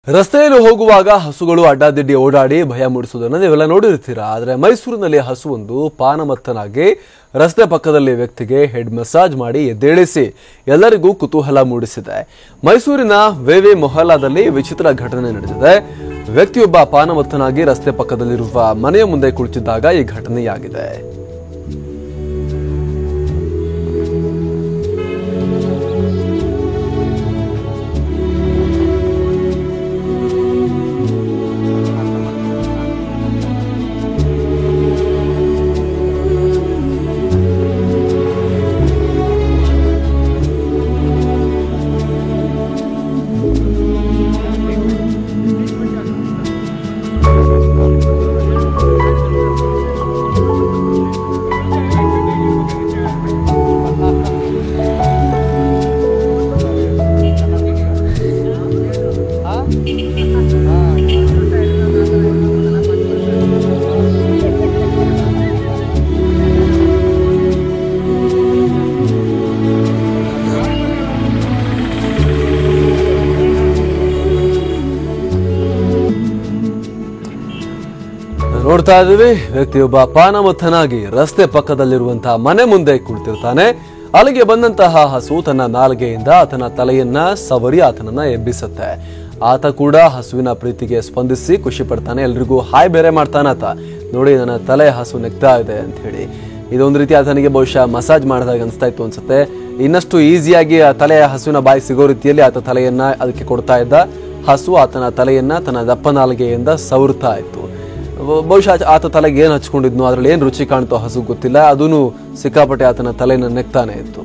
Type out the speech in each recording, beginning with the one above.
ರಸ್ತೆಯಲ್ಲಿ ಹೋಗುವಾಗ ಹಸುಗಳು ಅಡ್ಡಾದಿಡ್ಡಿ ಓಡಾಡಿ ಭಯ ಮೂಡಿಸುವುದನ್ನು ನೀವೆಲ್ಲ ನೋಡಿರ್ತೀರಾ. ಆದರೆ ಮೈಸೂರಿನಲ್ಲಿ ಹಸುವೊಂದು ಪಾನಮತ್ತನಾಗಿ ರಸ್ತೆ ಪಕ್ಕದಲ್ಲಿ ವ್ಯಕ್ತಿಗೆ ಹೆಡ್ ಮಸಾಜ್ ಮಾಡಿ ಎದ್ದೇಳಿಸಿ ಎಲ್ಲರಿಗೂ ಕುತೂಹಲ ಮೂಡಿಸಿದೆ. ಮೈಸೂರಿನ ವೇವೆ ಮೊಹಲ್ಲಾದಲ್ಲಿ ವಿಚಿತ್ರ ಘಟನೆ ನಡೆದಿದೆ. ವ್ಯಕ್ತಿಯೊಬ್ಬ ಪಾನಮತ್ತನಾಗಿ ರಸ್ತೆ ಪಕ್ಕದಲ್ಲಿರುವ ಮನೆಯ ಮುಂದೆ ಕುಳಿತಿದ್ದಾಗ ಈ ಘಟನೆಯಾಗಿದೆ. ನೋಡ್ತಾ ಇದ್ದೀವಿ, ವ್ಯಕ್ತಿಯೊಬ್ಬ ಪಾನಮತ್ತನಾಗಿ ರಸ್ತೆ ಪಕ್ಕದಲ್ಲಿರುವಂತಹ ಮನೆ ಮುಂದೆ ಕುಳಿತಿರ್ತಾನೆ. ಅಲ್ಲಿಗೆ ಬಂದಂತಹ ಹಸು ತನ್ನ ನಾಲಿಗೆಯಿಂದ ಆತನ ತಲೆಯನ್ನ ಸವರಿ ಆತನನ್ನ ಎಬ್ಬಿಸುತ್ತೆ. ಆತ ಕೂಡ ಹಸುವಿನ ಪ್ರೀತಿಗೆ ಸ್ಪಂದಿಸಿ ಖುಷಿ ಪಡ್ತಾನೆ. ಎಲ್ರಿಗೂ ಹಾಯ್ ಬೇರೆ ಮಾಡ್ತಾನಾತ. ನೋಡಿ, ನನ್ನ ತಲೆ ಹಸು ನೆಗ್ತಾ ಇದೆ ಅಂತ ಹೇಳಿ. ಇದೊಂದು ರೀತಿ ಆತನಿಗೆ ಬಹುಶಃ ಮಸಾಜ್ ಮಾಡಿದಾಗ ಅನಿಸ್ತಾ ಇತ್ತು ಅನ್ಸುತ್ತೆ. ಇನ್ನಷ್ಟು ಈಸಿಯಾಗಿ ಆ ತಲೆಯ ಹಸುವಿನ ಬಾಯಿ ಸಿಗೋ ರೀತಿಯಲ್ಲಿ ಆತ ತಲೆಯನ್ನ ಅದಕ್ಕೆ ಕೊಡ್ತಾ ಇದ್ದ. ಹಸು ಆತನ ತಲೆಯನ್ನ ತನ್ನ ದಪ್ಪ ನಾಲಿಗೆಯಿಂದ ಸವರ್ತಾ ಇತ್ತು. ಬಹುಶಃ ಆತ ತಲೆಗೆ ಏನ್ ಹಚ್ಕೊಂಡಿದ್ನು, ಅದ್ರಲ್ಲಿ ಏನ್ ರುಚಿ ಕಾಣ್ತೋ ಹಸು ಗೊತ್ತಿಲ್ಲ. ಅದೂ ಸಿಕ್ಕಾಪಟ್ಟೆ ಆತನ ತಲೆನ ನೆಕ್ತಾನೆ ಇತ್ತು.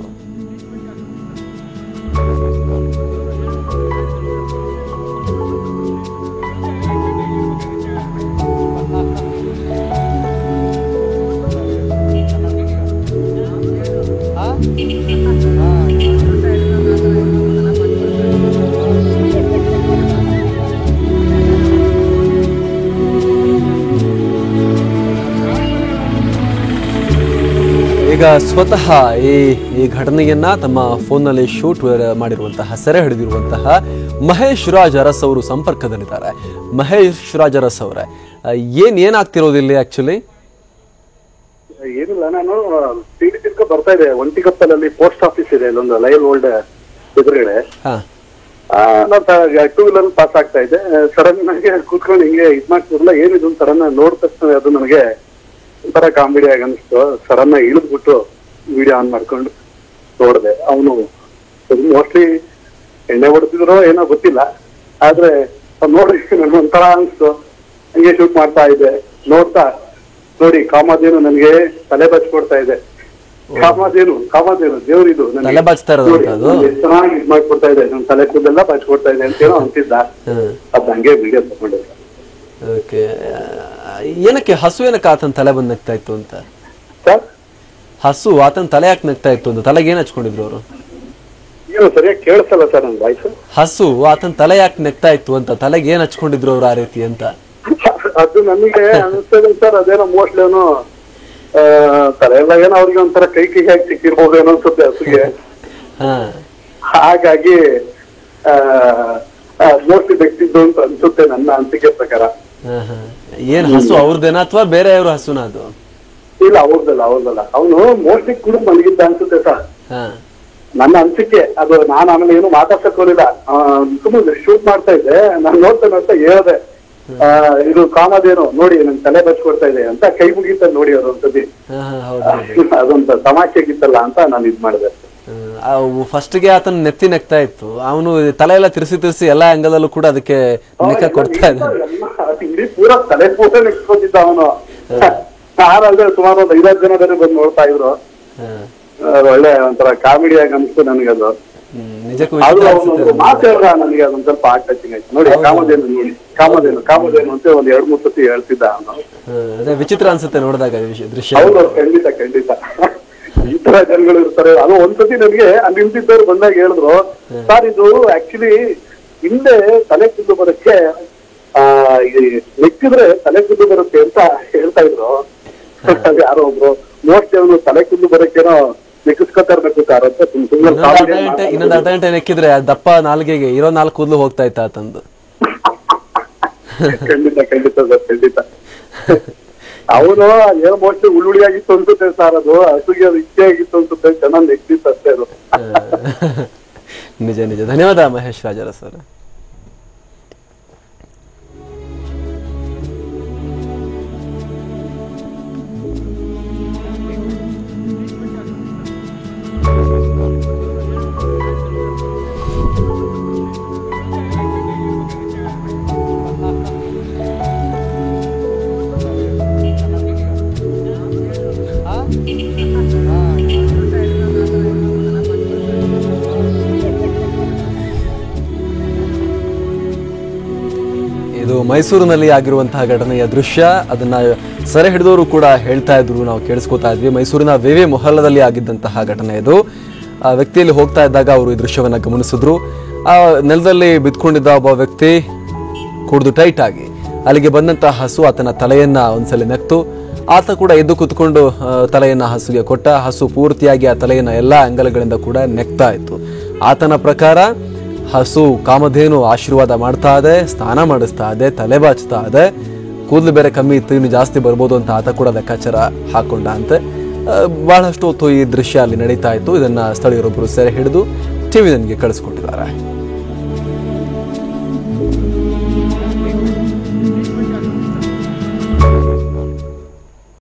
ಈಗ ಸ್ವತಃ ಈ ಘಟನೆಯನ್ನ ತಮ್ಮ ಫೋನ್ನಲ್ಲಿ ಶೂಟ್ ಮಾಡಿರುವಂತಹ, ಸೆರೆ ಹಿಡಿದಿರುವಂತಹ ಮಹೇಶ್ ರಾಜ್ ಅರಸ್ ಅವರು ಸಂಪರ್ಕದಲ್ಲಿದ್ದಾರೆ. ಮಹೇಶ್ ರಾಜ್ ಅರಸ್ ಅವರೇ, ಏನಾಗ್ತಿರೋದಿಲ್ಲ ಆಕ್ಚುಲಿ? ಏನಿಲ್ಲ, ನಾನು ಸಿಡಿ ತಿರ್ಕ ಬರ್ತಾ ಇದೆ. ಒಂಟಿಕಪ್ಪಲಲ್ಲಿ ಪೋಸ್ಟ್ ಆಫೀಸ್ ಇದೆ, ಇಲ್ಲೊಂದು ಲೈವ್ ಓಲ್ಡ್ ಎದುರುಗಡೆ. ನಾನು ಟೂ ವೀಲರ್ ಪಾಸ್ ಆಗ್ತಾ ಇದ್ದೆ. ಸಡನ್ ಆಗಿ ಕೂತ್ಕೊಂಡು ಹಿಂಗೆ ಇದ್ ಮಾಡ್ತಿರಲ್ಲ, ಏನಿದು ಸಡನ್ ನೋಡಿದ ತಕ್ಷಣ ಅದು ನನಗೆ ಒಂಥರ ಕಾಮಿಡಿ ಆಗಿ ಅನಿಸ್ತು. ಸಡನ್ ಆಗಿ ಇಳಿದ್ಬಿಟ್ಟು ವಿಡಿಯೋ ಆನ್ ಮಾಡ್ಕೊಂಡು ನೋಡಿದೆ. ಅವನು ಮೋಸ್ಟ್ಲಿ ಎಣ್ಣೆ ಹೊಡೆದಿದ್ರೋ ಏನೋ ಗೊತ್ತಿಲ್ಲ, ಆದ್ರೆ ನೋಡಿ ನನ್ಗೆ ಒಂಥರ ಅನಿಸ್ತು. ಹಂಗೆ ಶೂಟ್ ಮಾಡ್ತಾ ಇದ್ದೆ. ನೋಡ್ತಾ ನೋಡಿ, ಕಾಮಧೇನು ನನಗೆ ತಲೆ ಬಚ್ಕೊಡ್ತಾ ಇದೆ. ಕಾಮಧೇನು ದೇವ್ರಿದು ಎಷ್ಟು ಚೆನ್ನಾಗಿ ಇದ್ ಮಾಡ್ಕೊಡ್ತಾ ಇದೆ, ನನ್ ತಲೆ ಕೂದಲೆಲ್ಲ ಬಚ್ಕೊಡ್ತಾ ಇದೆ ಅಂತೇನೋ ಅಂತಿದ್ದ. ಅದ್ ಹಂಗೆ ವಿಡಿಯೋ ತಗೊಂಡಿದ್ದ. ಏನಕ್ಕೆ ಹಸು ಏನಕ್ಕೆ ಆತನ ತಲೆ ಬಂದ್ ನೆಗ್ತಾ ಇತ್ತು ಅಂತ? ಹಸು ಆತನ ತಲೆ ಯಾಕೆ ನೆಗ್ತಾ ಇತ್ತು ಅಂತ? ತಲೆಗೆ ಏನ್ ಹಚ್ಕೊಂಡಿದ್ರು ಅವರು? ಏನು ಸರಿಯಾಗಿ ಕೇಳಿಸಲ್ಲ ಸರ್ ನನ್ ವಾಯ್ಸ್. ಹಸು ಆತನ ತಲೆ ಯಾಕೆ ನೆಗ್ತಾ ಇತ್ತು ಅಂತ, ತಲೆಗೆ ಏನ್ ಹಚ್ಕೊಂಡಿದ್ರು ಅವ್ರು ಆ ರೀತಿ ಅಂತ? ಅದು ನನಗೆ ಅನಿಸ್ತದೆ ಸರ್, ಅದೇನೋ ಮೋಸ್ಟ್ಲಿ ಅವನು ತಲೆ ಎಲ್ಲ ಏನೋ ಅವ್ರಿಗೆ ಒಂಥರ ಕೈ ಹಾಕಿ ಸಿಕ್ಕಿರ್ಬೋದು ಏನೋ ಅನ್ಸುತ್ತೆ ಹಸುಗೆ. ಹಾಗಾಗಿ ಮೋಸ್ಟ್ಲಿ ಬೆಕ್ತಿದ್ದು ಅಂತ ಅನ್ಸುತ್ತೆ ನನ್ನ ಅನಿಸಿಕೆ ಪ್ರಕಾರ. ಏನ್ ಹಸು ಅವ್ರದ್ದೇನಾ ಅಥವಾ ಬೇರೆ ಅವ್ರ ಹಸುನ? ಅದು ಇಲ್ಲ, ಅವ್ರದ್ದಲ್ಲ. ಅವನು ಮೋಸ್ಟ್ಲಿ ಕುಡಿದು ಮಲಗಿದ್ದ ಅನ್ಸುತ್ತೆ ಸರ್, ನನ್ನ ಅನ್ಸಿಕೆ. ಅದು ನಾನು ಆಮೇಲೆ ಏನು ಮಾತಾಡ್ಸಕ್ ಹೋಗಿಲ್ಲ, ಸುಮ್ಮನೆ ಶೂಟ್ ಮಾಡ್ತಾ ಇದ್ದೆ. ನಾನು ನೋಡ್ತಾ ಹೇಳ್ದೆ, ಇದು ಕಾಮಧೇನು ನೋಡಿ ನನ್ ತಲೆ ಬಚ್ಕೊಡ್ತಾ ಇದೆ ಅಂತ. ಕೈ ಮುಗಿತ ನೋಡಿ ಅವ್ರು ಒಂದ್ಸತಿ. ಅದೊಂದು ತಮಾಷೆಗಿತ್ತಲ್ಲ ಅಂತ ನಾನು ಇದ್ ಮಾಡಿದೆ. ಫಸ್ಟ್ಗೆ ಆತನ ನೆತ್ತಿ ನೆಕ್ತಾ ಇತ್ತು, ಅವನು ತಲೆ ಎಲ್ಲ ತಿರ್ಸಿ ಎಲ್ಲಾ ಅಂಗದಲ್ಲೂ ಕೂಡ ಅದಕ್ಕೆ ನೆಕ್ಕ ಕೊಡ್ತಾ ಇದ್ದ. ಇಡೀ ಪೂರಾ ತಲೆ ಪೂರ ನೆಕ್ಸ್ಕೊತಿದ್ದ ಅವನು. ಯಾರಲ್ದೆ ಸುಮಾರು ಒಂದು 5 ಜನ ಬೇರೆ ಬಂದು ನೋಡ್ತಾ ಇದ್ರು. ಒಳ್ಳೆ ಒಂಥರ ಕಾಮಿಡಿ ಆಗಿ ಅನ್ಸ್ತು ನನಗದು. ಮಾತು ಹೇಳ್ದ ನನಗೆ, ಅದೊಂದ್ ಸ್ವಲ್ಪ ಆರ್ಟ್ ಟಚಿಂಗ್ ಆಯ್ತು. ನೋಡಿ, ಕಾಮಧೇನು ಅಂತ ಒಂದ್ 2-3 ಸತಿ ಹೇಳ್ತಿದ್ದ ಅವನು. ವಿಚಿತ್ರ ಅನ್ಸುತ್ತೆ ನೋಡಿದಾಗ ದೃಶ್ಯ. ಹೌದು, ಖಂಡಿತ ಈ ತರ ಜನಗಳು ಇರ್ತಾರೆ. ಅದು ಒಂದ್ಸತಿ ನನಗೆ ಅಲ್ಲಿ ನಿಂತಿದ್ದವ್ರು ಬಂದಾಗ ಹೇಳಿದ್ರು, ಸರ್ ಇದು ಆಕ್ಚುಲಿ ಹಿಂದೆ ತಲೆ ಕೂದಲು ಬರಕ್ಕೆ ನೆಕ್ಕಿದ್ರೆ ತಲೆ ಕೂದಲು ಬರುತ್ತೆ ಅಂತ ಹೇಳ್ತಾ ಇದ್ರು. ಯಾರೋ ಒಬ್ರು ಮೋಸ್ಟ್ಲಿ ಅವನು ತಲೆ ಕೂದಲು ಬರಕ್ಕೇನೋ ನೆಕ್ಕಿಸ್ಕೊತಾ ಇರ್ಬೇಕು ಸರ್ ಅಂತ ಇನ್ನೊಂದು ಅರ್ಧ ಗಂಟೆ ನೆಕ್ಕಿದ್ರೆ ದಪ್ಪ ನಾಲ್ಗೆಗೆ ಇರೋ 4 ಕೂದಲು ಹೋಗ್ತಾ ಇತ್ತ ತಂದು. ಖಂಡಿತ ಖಂಡಿತ ಸರ್ ಖಂಡಿತ. ಅವನು ಏನೋ ಮೋಸ್ಟ್ಲಿ ಉಳ್ಳುಳಿ ಆಗಿತ್ತು ಅನ್ಸುತ್ತೆ ಸರ್, ಅದು ಹಸುಗೆ ಅದು ಇಚ್ಛೆ ಆಗಿತ್ತು ಅನ್ಸುತ್ತೆ, ಚೆನ್ನಾಗಿ ನೆಕ್ತಿತ್ತು ಅಷ್ಟೇ ಅದು. ನಿಜ ನಿಜ. ಧನ್ಯವಾದ ಮಹೇಶ್ ರಾಜರ ಸರ್. ಇದು ಮೈಸೂರಿನಲ್ಲಿ ಆಗಿರುವಂತಹ ಘಟನೆಯ ದೃಶ್ಯ. ಅದನ್ನ ಸೆರೆ ಹಿಡಿದವರು ಕೂಡ ಹೇಳ್ತಾ ಇದ್ರು, ನಾವು ಕೇಳಿಸ್ಕೊತಾ ಇದ್ವಿ. ಮೈಸೂರಿನ ವಿವಿ ಮೊಹಲ್ಲಾದಲ್ಲಿ ಆಗಿದ್ದಂತಹ ಘಟನೆ ಇದು. ಆ ವ್ಯಕ್ತಿಯಲ್ಲಿ ಹೋಗ್ತಾ ಇದ್ದಾಗ ಅವರು ಈ ದೃಶ್ಯವನ್ನ ಗಮನಿಸಿದ್ರು. ಆ ನೆಲದಲ್ಲಿ ಬಿದ್ಕೊಂಡಿದ್ದ ಒಬ್ಬ ವ್ಯಕ್ತಿ ಕುಡಿದು ಟೈಟ್ ಆಗಿ ಅಲ್ಲಿಗೆ ಬಂದಂತಹ ಹಸು ಆತನ ತಲೆಯನ್ನ ಒಂದ್ಸಲಿ ನೆಕ್ತು. ಆತ ಕೂಡ ಎದ್ದು ಕುತ್ಕೊಂಡು ತಲೆಯನ್ನ ಹಸುಗೆ ಕೊಟ್ಟ. ಹಸು ಪೂರ್ತಿಯಾಗಿ ಆ ತಲೆಯನ್ನ ಎಲ್ಲಾ ಅಂಗಲಗಳಿಂದ ಕೂಡ ನೆಕ್ತಾ ಇತ್ತು. ಆತನ ಪ್ರಕಾರ ಹಸು ಕಾಮಧೇನು ಆಶೀರ್ವಾದ ಮಾಡ್ತಾ ಇದೆ, ಸ್ನಾನ ಮಾಡಿಸ್ತಾ ಇದೆ, ತಲೆ ಬಾಚ್ತಾ ಇದೆ, ಕೂದಲು ಬೇರೆ ಕಮ್ಮಿ ಇತ್ತು, ಇನ್ನು ಜಾಸ್ತಿ ಬರ್ಬೋದು ಅಂತ ಆತ ಕೂಡ ಲೆಕ್ಕಾಚಾರ ಹಾಕೊಂಡ ಅಂತೆ. ಬಹಳಷ್ಟು ಹೊತ್ತು ಈ ದೃಶ್ಯ ಅಲ್ಲಿ ನಡೀತಾ ಇತ್ತು. ಇದನ್ನ ಸ್ಥಳೀಯರೊಬ್ಬರು ಸೆರೆ ಹಿಡಿದು ಟಿವಿ ನನಗೆ ಕಳಿಸ್ಕೊಟ್ಟಿದ್ದಾರೆ.